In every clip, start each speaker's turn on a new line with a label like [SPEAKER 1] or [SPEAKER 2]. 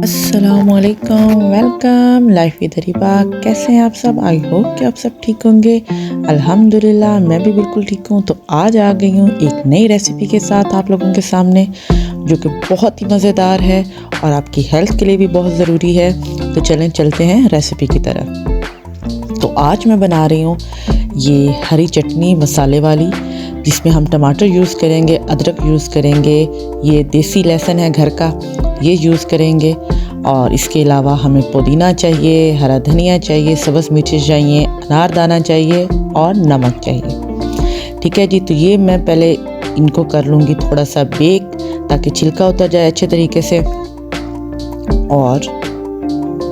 [SPEAKER 1] अस्सलामुअलैकुम, welcome life with Hariba. कैसे हैं आप सब? आई होप कि आप सब ठीक होंगे। अल्हम्दुलिल्लाह मैं भी बिल्कुल ठीक हूँ। तो आज आ गई हूँ एक नई रेसिपी के साथ आप लोगों के सामने, जो कि बहुत ही मज़ेदार है और आपकी हेल्थ के लिए भी बहुत ज़रूरी है। तो चलें चलते हैं रेसिपी की तरफ। तो आज मैं बना रही हूँ ये हरी चटनी मसाले वाली, जिसमें हम टमाटर यूज़ करेंगे, अदरक यूज़ करेंगे, ये देसी लहसुन है घर का, ये यूज़ करेंगे। और इसके अलावा हमें पुदीना चाहिए, हरा धनिया चाहिए, सब्ज़ मिर्ची चाहिए, अनारदाना चाहिए और नमक चाहिए। ठीक है जी। तो ये मैं पहले इनको कर लूँगी थोड़ा सा बेक, ताकि छिलका उतर जाए अच्छे तरीके से और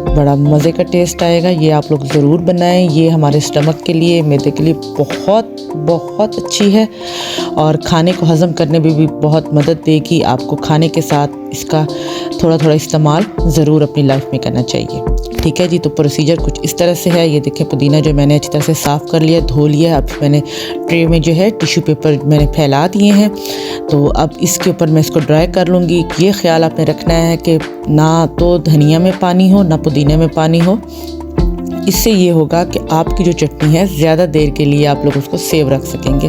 [SPEAKER 1] बड़ा मज़े का टेस्ट आएगा। ये आप लोग ज़रूर बनाएं। ये हमारे स्टमक के लिए, मैदे के लिए बहुत बहुत अच्छी है और खाने को हज़म करने में भी बहुत मदद देगी। आपको खाने के साथ इसका थोड़ा थोड़ा इस्तेमाल ज़रूर अपनी लाइफ में करना चाहिए। ठीक है जी। तो प्रोसीजर कुछ इस तरह से है। ये देखें, पुदीना जो मैंने अच्छी तरह से साफ़ कर लिया, धो लिया। अब मैंने ट्रे में जो है टिश्यू पेपर मैंने फैला दिए हैं। तो अब इसके ऊपर मैं इसको ड्राई कर लूँगी। ये ख्याल आपने रखना है कि ना तो धनिया में पानी हो, ना पुदीने में पानी हो। इससे ये होगा कि आपकी जो चटनी है ज़्यादा देर के लिए आप लोग उसको सेव रख सकेंगे।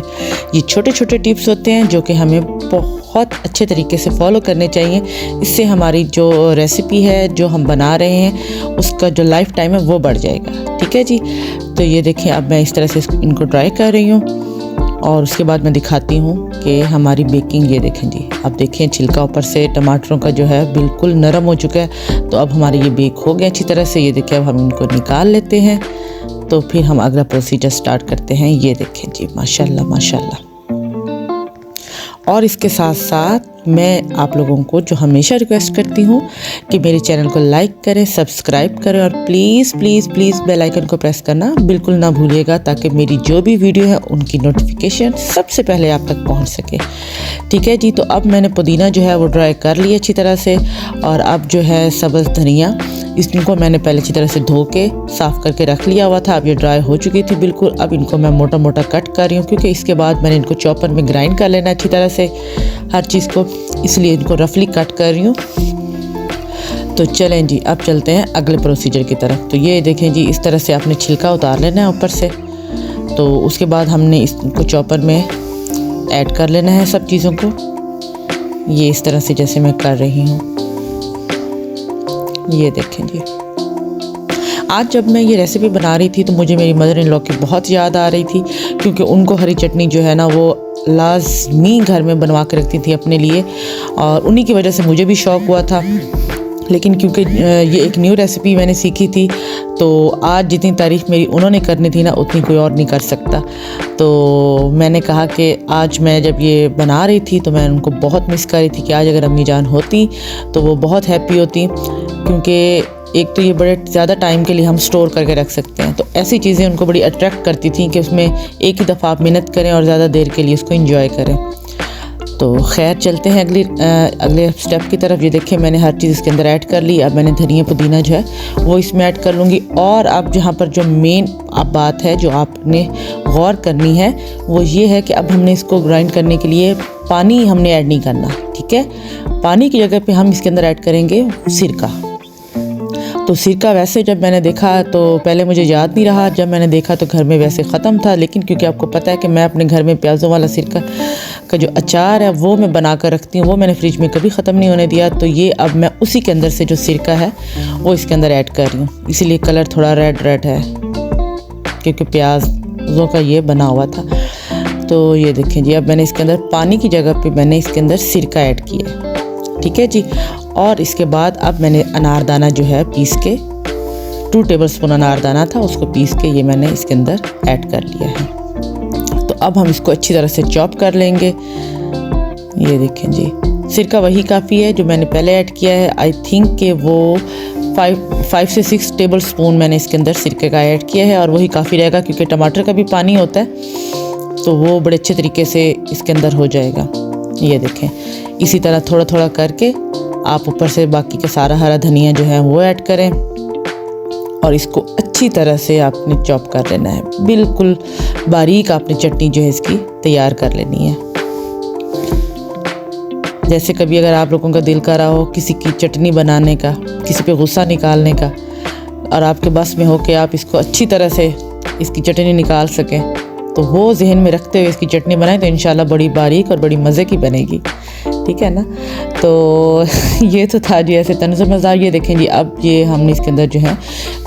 [SPEAKER 1] ये छोटे छोटे टिप्स होते हैं जो कि हमें बहुत अच्छे तरीके से फॉलो करने चाहिए। इससे हमारी जो रेसिपी है, जो हम बना रहे हैं, उसका जो लाइफ टाइम है वो बढ़ जाएगा। ठीक है जी। तो ये देखें, अब मैं इस तरह से इनको ड्राई कर रही हूँ और उसके बाद मैं दिखाती हूँ कि हमारी बेकिंग। ये देखें जी, अब देखें छिलका ऊपर से टमाटरों का जो है बिल्कुल नरम हो चुका है। तो अब हमारे ये बेक हो गया अच्छी तरह से। ये देखें, अब हम इनको निकाल लेते हैं। तो फिर हम अगला प्रोसीजर स्टार्ट करते हैं। ये देखें जी, माशाल्लाह माशाल्लाह। और इसके साथ साथ मैं आप लोगों को जो हमेशा रिक्वेस्ट करती हूँ कि मेरे चैनल को लाइक करें, सब्सक्राइब करें और please please please bell icon को प्रेस करना बिल्कुल ना भूलिएगा, ताकि मेरी जो भी वीडियो है उनकी नोटिफिकेशन सबसे पहले आप तक पहुँच सके। ठीक है जी। तो अब मैंने पुदीना जो है वो ड्राई कर लिया अच्छी तरह से। और अब जो है सब्ज़ धनिया, इसको मैंने पहले अच्छी तरह से धो के साफ़ करके रख लिया हुआ था। अब ये ड्राई हो चुकी थी बिल्कुल। अब इनको मैं मोटा मोटा कट कर रही हूँ, क्योंकि इसके बाद मैंने इनको चॉपर में ग्राइंड कर लेना अच्छी तरह से हर चीज़ को, इसलिए इनको रफली कट कर रही हूँ। तो चलें जी, अब चलते हैं अगले प्रोसीजर की तरफ। तो ये देखें जी, इस तरह से आपने छिलका उतार लेना है ऊपर से। तो उसके बाद हमने इसको चॉपर में ऐड कर लेना है सब चीज़ों को। ये इस तरह से जैसे मैं कर रही हूँ। ये देखें जी, आज जब मैं ये रेसिपी बना रही थी तो मुझे मेरी मदर इन लॉ की बहुत याद आ रही थी, क्योंकि उनको हरी चटनी जो है ना वो लाजमी घर में बनवा के रखती थी अपने लिए, और उन्हीं की वजह से मुझे भी शौक़ हुआ था। लेकिन क्योंकि ये एक न्यू रेसिपी मैंने सीखी थी, तो आज जितनी तारीफ़ मेरी उन्होंने करनी थी ना, उतनी कोई और नहीं कर सकता। तो मैंने कहा कि आज मैं जब ये बना रही थी तो मैं उनको बहुत मिस कर रही थी कि आज अगर अम्मी जान होती तो वो बहुत हैप्पी होती, क्योंकि एक तो ये बड़े ज़्यादा टाइम के लिए हम स्टोर करके रख सकते हैं। तो ऐसी चीज़ें उनको बड़ी अट्रैक्ट करती थी कि उसमें एक ही दफ़ा आप मेहनत करें और ज़्यादा देर के लिए उसको एंजॉय करें। तो खैर चलते हैं अगले स्टेप की तरफ। ये देखें, मैंने हर चीज़ इसके अंदर ऐड कर ली। अब मैंने धनिया पुदीना जो है वो इसमें ऐड कर लूँगी। और अब जहाँ पर जो मेन अब बात है जो आपने गौर करनी है वो ये है कि अब हमने इसको ग्राइंड करने के लिए पानी हमने ऐड नहीं करना। ठीक है। पानी की जगह पे हम इसके अंदर ऐड करेंगे सिरका। तो सिरका वैसे जब मैंने देखा तो पहले मुझे याद नहीं रहा, जब मैंने देखा तो घर में वैसे ख़त्म था। लेकिन क्योंकि आपको पता है कि मैं अपने घर में प्याज़ों वाला सिरका का जो अचार है वो मैं बना कर रखती हूँ, वो मैंने फ्रिज में कभी ख़त्म नहीं होने दिया। तो ये अब मैं उसी के अंदर से जो सिरका है वो इसके अंदर ऐड कर रही हूँ, इसीलिए कलर थोड़ा रेड रेड है, क्योंकि प्याज़ों का ये बना हुआ था। तो ये देखें जी, अब मैंने इसके अंदर पानी की जगह पे मैंने इसके अंदर सिरका ऐड किया है। ठीक है जी। और इसके बाद अब मैंने अनारदाना जो है पीस के, 2 टेबलस्पून अनारदाना था, उसको पीस के ये मैंने इसके अंदर ऐड कर लिया है। तो अब हम इसको अच्छी तरह से चॉप कर लेंगे। ये देखें जी, सिरका वही काफ़ी है जो मैंने पहले ऐड किया है। आई थिंक कि वो 5 से 6 टेबलस्पून मैंने इसके अंदर सिरके का ऐड किया है, और वही काफ़ी रहेगा, क्योंकि टमाटर का भी पानी होता है तो वो बड़े अच्छे तरीके से इसके अंदर हो जाएगा। ये देखें, इसी तरह थोड़ा थोड़ा करके आप ऊपर से बाकी का सारा हरा धनिया जो है वो ऐड करें, और इसको अच्छी तरह से आपने चॉप कर लेना है। बिल्कुल बारीक आपने चटनी जो है इसकी तैयार कर लेनी है। जैसे कभी अगर आप लोगों का दिल कर रहा हो किसी की चटनी बनाने का, किसी पे गुस्सा निकालने का, और आपके बस में हो कि आप इसको अच्छी तरह से इसकी चटनी निकाल सकें, तो वो जहन में रखते हुए इसकी चटनी बनाएं तो इंशाल्लाह बड़ी बारीक और बड़ी मज़े की बनेगी। ठीक है ना। तो ये तो था जी ऐसे तनज़ुर मज़ार। ये देखें जी, अब ये हमने इसके अंदर जो है,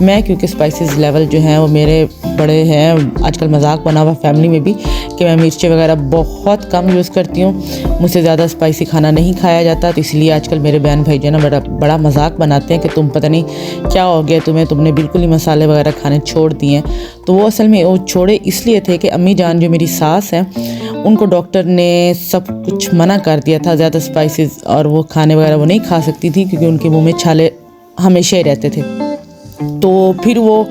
[SPEAKER 1] मैं क्योंकि स्पाइसेस लेवल जो हैं वो मेरे बड़े हैं, आजकल मजाक बना हुआ फैमिली में भी कि मैं मिर्चें वगैरह बहुत कम यूज़ करती हूँ, मुझसे ज़्यादा स्पाइसी खाना नहीं खाया जाता। तो इसलिए आजकल मेरे बहन भाई जो है ना बड़ा मजाक बनाते हैं कि तुम पता नहीं क्या हो गया तुम्हें, तुमने बिल्कुल ही मसाले वगैरह खाने छोड़ दिए हैं। तो वो असल में वो छोड़े इसलिए थे कि अम्मी जान जो मेरी सास हैं उनको डॉक्टर ने सब कुछ मना कर दिया था, ज़्यादा स्पाइसेस और वो खाने वगैरह वो नहीं खा सकती थी क्योंकि उनके मुंह में छाले हमेशा ही रहते थे। तो फिर वो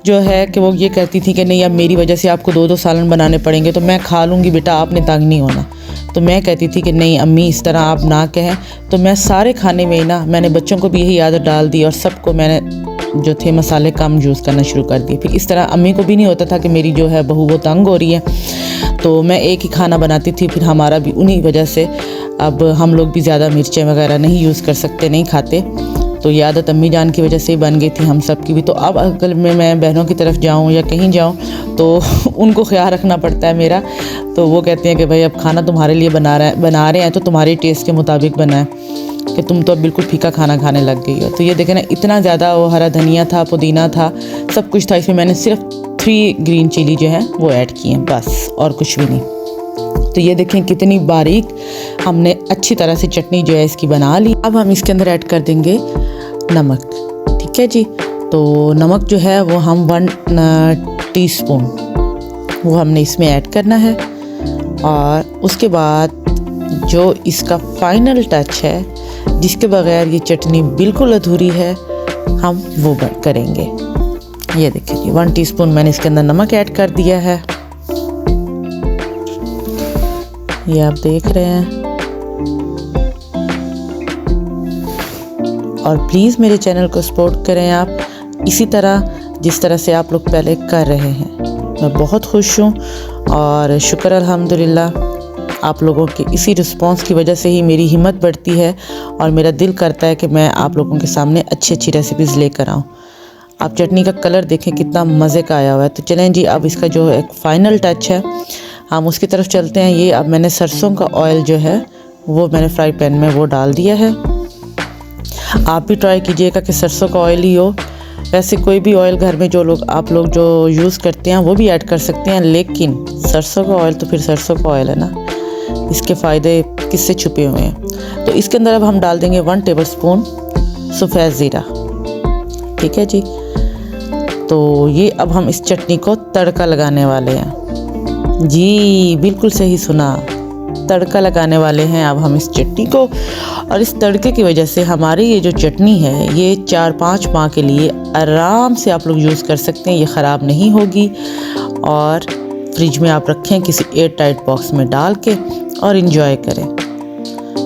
[SPEAKER 1] जो है कि वो ये कहती थी कि नहीं अब मेरी वजह से आपको 2-2 सालन बनाने पड़ेंगे, तो मैं खा लूँगी बेटा, आपने तंग नहीं होना। तो मैं कहती थी कि नहीं अम्मी इस तरह आप ना कहें। तो मैं सारे खाने में ही ना मैंने बच्चों को भी यही आदत डाल दी और सबको मैंने जो थे मसाले कम यूज़ करना शुरू कर दिए। फिर इस तरह अम्मी को भी नहीं होता था कि मेरी जो है बहू वो तंग हो रही है, तो मैं एक ही खाना बनाती थी। फिर हमारा भी उन्हीं वजह से अब हम लोग भी ज़्यादा मिर्चें वगैरह नहीं यूज़ कर सकते, नहीं खाते। तो ये आदत अम्मी जान की वजह से ही बन गई थी हम सब की भी। तो अब अगर मैं बहनों की तरफ जाऊँ या कहीं जाऊँ तो उनको ख्याल रखना पड़ता है मेरा। तो वो कहते हैं कि भाई अब खाना तुम्हारे लिए बना रहे हैं तो तुम्हारे टेस्ट के मुताबिक बनाएं, कि तुम तो अब बिल्कुल फीका खाना खाने लग गई हो। तो ये देखें ना, इतना ज़्यादा वो हरा धनिया था, पुदीना था, सब कुछ था। इसमें मैंने सिर्फ 3 ग्रीन चिली जो है वो ऐड किए हैं बस, और कुछ भी नहीं। तो ये देखें कितनी बारीक हमने अच्छी तरह से चटनी जो है इसकी बना ली। अब हम इसके अंदर ऐड कर देंगे नमक। ठीक है जी। तो नमक जो है वो हम 1 टीस्पून वो हमने इसमें ऐड करना है। और उसके बाद जो इसका फाइनल टच है, जिसके बगैर ये चटनी बिल्कुल अधूरी है, हम वो करेंगे। ये देखिए जी, 1 टीस्पून मैंने इसके अंदर नमक ऐड कर दिया है। ये आप देख रहे हैं। और प्लीज़ मेरे चैनल को सपोर्ट करें आप इसी तरह जिस तरह से आप लोग पहले कर रहे हैं। मैं बहुत खुश हूँ और शुक्र अल्हम्दुलिल्लाह, आप लोगों के इसी रिस्पांस की वजह से ही मेरी हिम्मत बढ़ती है और मेरा दिल करता है कि मैं आप लोगों के सामने अच्छी रेसिपीज़ लेकर आऊँ। आप चटनी का कलर देखें कितना मज़े का आया हुआ है। तो चलें जी, अब इसका जो एक फ़ाइनल टच है हम उसकी तरफ चलते हैं। ये अब मैंने सरसों का ऑयल जो है वो मैंने फ्राई पैन में वो डाल दिया है। आप भी ट्राई कीजिएगा कि सरसों का ऑयल ही हो। वैसे कोई भी ऑयल घर में आप लोग जो यूज़ करते हैं वो भी ऐड कर सकते हैं, लेकिन सरसों का ऑयल तो फिर सरसों का ऑयल है ना, इसके फ़ायदे किससे छुपे हुए हैं। तो इसके अंदर अब हम डाल देंगे 1 टेबलस्पून सफ़ेद ज़ीरा। ठीक है जी। तो ये अब हम इस चटनी को तड़का लगाने वाले हैं। जी बिल्कुल सही सुना, तड़का लगाने वाले हैं अब हम इस चटनी को। और इस तड़के की वजह से हमारी ये जो चटनी है ये 4-5 माह के लिए आराम से आप लोग यूज़ कर सकते हैं। ये ख़राब नहीं होगी। और फ्रिज में आप रखें किसी एयर टाइट बॉक्स में डाल के और इन्जॉय करें।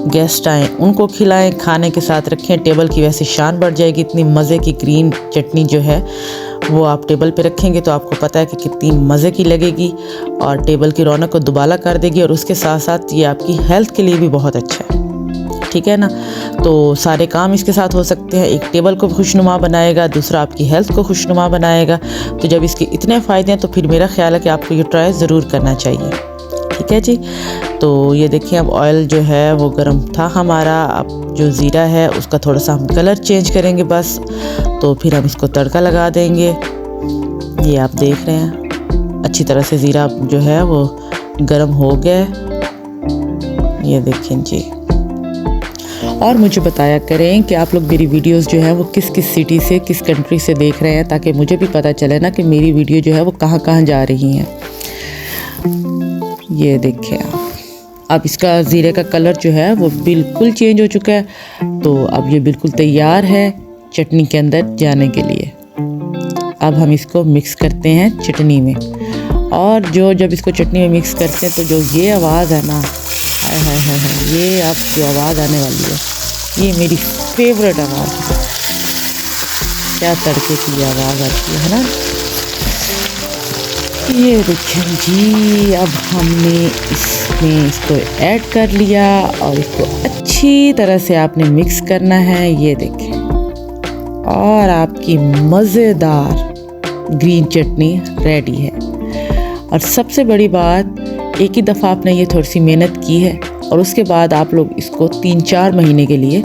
[SPEAKER 1] गेस्ट आएँ उनको खिलाएं, खाने के साथ रखें, टेबल की वैसे शान बढ़ जाएगी। इतनी मज़े की ग्रीन चटनी जो है वो आप टेबल पे रखेंगे तो आपको पता है कि कितनी मज़े की लगेगी और टेबल की रौनक को दुबाला कर देगी। और उसके साथ साथ ये आपकी हेल्थ के लिए भी बहुत अच्छा है। ठीक है ना। तो सारे काम इसके साथ हो सकते हैं। एक टेबल को खुशनुमा बनाएगा, दूसरा आपकी हेल्थ को खुशनुमा बनाएगा। तो जब इसके इतने फ़ायदे हैं तो फिर मेरा ख्याल है कि आपको ये ट्राई ज़रूर करना चाहिए। ठीक है जी। तो ये देखिए, अब ऑयल जो है वो गर्म था हमारा। अब जो ज़ीरा है उसका थोड़ा सा हम कलर चेंज करेंगे बस। तो फिर हम इसको तड़का लगा देंगे। ये आप देख रहे हैं अच्छी तरह से ज़ीरा जो है वो गर्म हो गया। ये देखें जी। और मुझे बताया करें कि आप लोग मेरी वीडियोस जो है वो किस किस सिटी से, किस कंट्री से देख रहे हैं, ताकि मुझे भी पता चले ना कि मेरी वीडियो जो है वो कहाँ कहाँ जा रही हैं। ये देखें अब इसका ज़ीरे का कलर जो है वो बिल्कुल चेंज हो चुका है। तो अब ये बिल्कुल तैयार है चटनी के अंदर जाने के लिए। अब हम इसको मिक्स करते हैं चटनी में। और जब इसको चटनी में मिक्स करते हैं तो जो ये आवाज़ है ना, हाय हाय हाय हाय, ये अब जो आवाज़ आने वाली है ये मेरी फेवरेट आवाज़ है। क्या तड़के की आवाज़ आती है ना। ये देखें जी, अब हमने इसमें इसको ऐड कर लिया और इसको अच्छी तरह से आपने मिक्स करना है। ये देखें, और आपकी मज़ेदार ग्रीन चटनी रेडी है। और सबसे बड़ी बात, एक ही दफ़ा आपने ये थोड़ी सी मेहनत की है और उसके बाद आप लोग इसको 3-4 महीने के लिए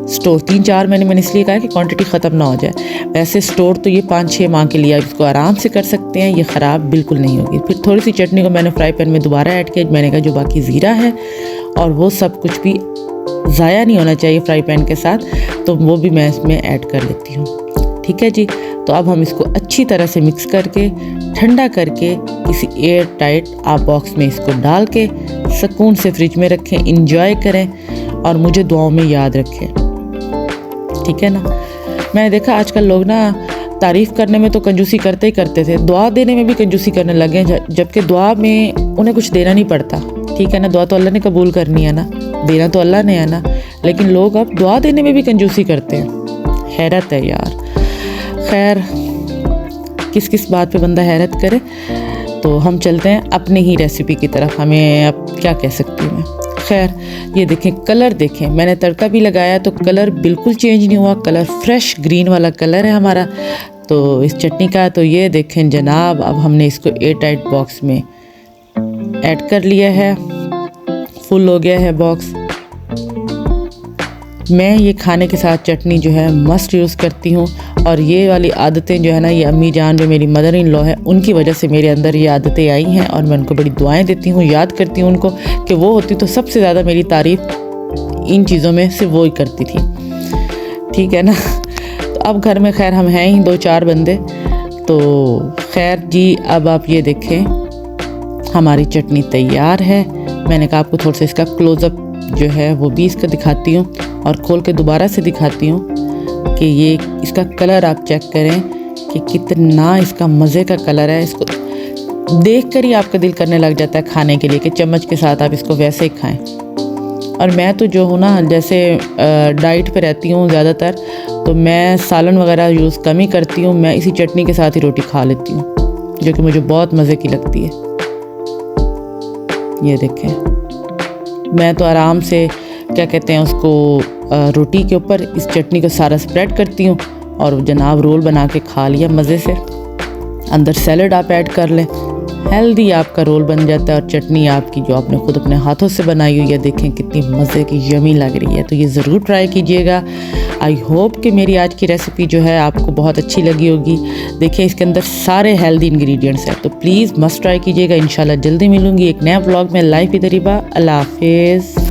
[SPEAKER 1] स्टोर, 3-4 महीने मैंने इसलिए कहा कि क्वांटिटी ख़त्म ना हो जाए। वैसे स्टोर तो ये 5-6 माह के लिए आप इसको आराम से कर सकते हैं, ये ख़राब बिल्कुल नहीं होगी। फिर थोड़ी सी चटनी को मैंने फ्राई पैन में दोबारा ऐड किया। मैंने कहा जो बाकी ज़ीरा है और वो सब कुछ भी ज़ाया नहीं होना चाहिए फ्राई पैन के साथ, तो वो भी मैं इसमें ऐड कर लेती हूँ। ठीक है जी। तो अब हम इसको अच्छी तरह से मिक्स करके ठंडा करके किसी एयर टाइट आप बॉक्स में इसको डाल के सुकून से फ्रिज में रखें, इंजॉय करें और मुझे दुआओं में याद रखें। ठीक है ना। मैंने देखा आजकल लोग ना तारीफ़ करने में तो कंजूसी करते ही करते थे, दुआ देने में भी कंजूसी करने लगे, जबकि दुआ में उन्हें कुछ देना नहीं पड़ता। ठीक है ना, दुआ तो अल्लाह ने कबूल करनी है ना, देना तो अल्लाह ने है ना, लेकिन लोग अब दुआ देने में भी कंजूसी करते हैं। हैरत है यार। खैर, किस किस बात पे बंदा हैरत करे। तो हम चलते हैं अपनी ही रेसिपी की तरफ। हमें अब क्या कह सकती हूँ मैं। खैर, ये देखें, कलर देखें, मैंने तड़का भी लगाया तो कलर बिल्कुल चेंज नहीं हुआ। कलर फ्रेश ग्रीन वाला कलर है हमारा तो इस चटनी का। तो ये देखें जनाब, अब हमने इसको एयर टाइट बॉक्स में ऐड कर लिया है। फुल हो गया है बॉक्स। मैं ये खाने के साथ चटनी जो है मस्ट यूज़ करती हूँ। और ये वाली आदतें जो है ना, ये अम्मी जान जो मेरी मदर इन लॉ है, उनकी वजह से मेरे अंदर ये आदतें आई हैं और मैं उनको बड़ी दुआएं देती हूँ, याद करती हूँ उनको कि वो होती तो सबसे ज़्यादा मेरी तारीफ़ इन चीज़ों में से वो ही करती थी। ठीक है ना। तो अब घर में खैर हम हैं ही 2-4 बंदे। तो खैर जी, अब आप ये देखें हमारी चटनी तैयार है। मैंने कहा आपको थोड़ा सा इसका क्लोज़अप जो है वो भी इसका दिखाती हूँ और खोल के दोबारा से दिखाती हूँ कि ये इसका कलर आप चेक करें कि कितना इसका मज़े का कलर है। इसको देख कर ही आपका दिल करने लग जाता है खाने के लिए कि चम्मच के साथ आप इसको वैसे ही खाएं। और मैं तो जो हूँ ना, जैसे डाइट पे रहती हूँ ज़्यादातर, तो मैं सालन वगैरह यूज़ कम ही करती हूँ। मैं इसी चटनी के साथ ही रोटी खा लेती हूँ, जो कि मुझे बहुत मज़े की लगती है। ये देखें, मैं तो आराम से क्या कहते हैं उसको, रोटी के ऊपर इस चटनी को सारा स्प्रेड करती हूँ और जनाब रोल बना के खा लिया मज़े से। अंदर सैलड आप ऐड कर लें, हेल्दी आपका रोल बन जाता है। और चटनी आपकी जो आपने खुद अपने हाथों से बनाई हुई है, देखें कितनी मज़े की यमी लग रही है। तो ये ज़रूर ट्राई कीजिएगा। आई होप कि मेरी आज की रेसिपी जो है आपको बहुत अच्छी लगी होगी। देखिए इसके अंदर सारे हेल्दी इंग्रेडिएंट्स हैं, तो प्लीज़ मस्ट ट्राई कीजिएगा। इंशाल्लाह जल्दी मिलूँगी एक नया ब्लॉग में। लाइफ इधर ही बा। अल्लाह हाफिज़।